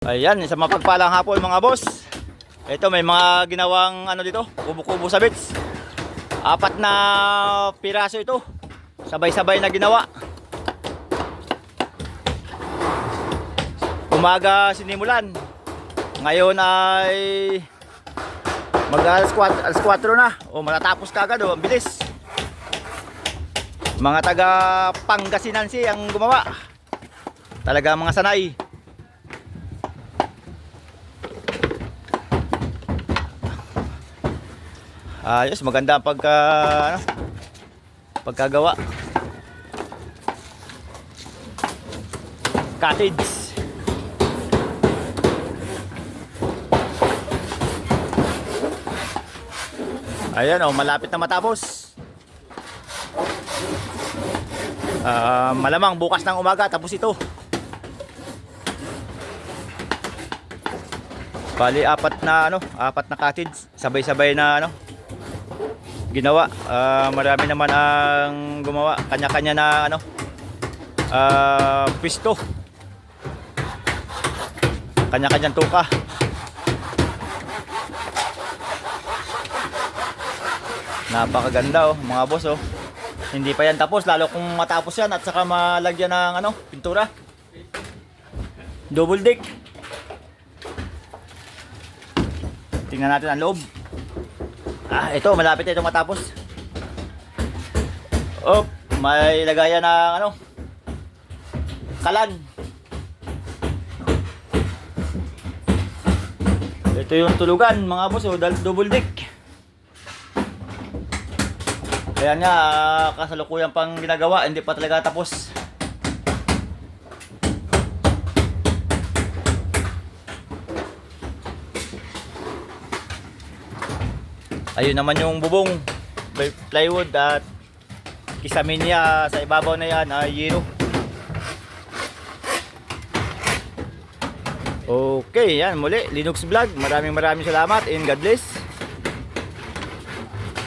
Ayan, sa mapagpalang hapon mga boss. Ito may mga ginawang ano dito, kubo-kubo sa bits. 4 na piraso ito. Sabay-sabay na ginawa. Umaga sinimulan. Ngayon ay mag alas 4 na. O matatapos kagad o, ang bilis. Mga taga Pangasinan ang gumawa. Talaga mga sanay. Ayos, maganda ang pagkagawa. Cottage. Ayan oh, malapit na matapos. Malamang bukas ng umaga tapos ito. Bali 4 na cottage, sabay-sabay na ginawa. Marami naman ang gumawa, kanya-kanya na pisto, kanya-kanyang tuka. Napakaganda oh mga boss oh. Hindi pa yan tapos, lalo kung matapos yan at saka malagyan ng pintura. Double deck. Tingnan natin ang loob. Ito malapit na itong matapos. Oh, may lagayan ng kalan. Ito yung tulugan mga boss oh, double deck. Kaya nga kasalukuyan pang ginagawa, hindi pa talaga tapos. Ayun naman yung bubong, plywood at kisamin niya sa ibabaw na yan ay yero. Okay, yan muli Linux Vlog. Maraming salamat and God bless.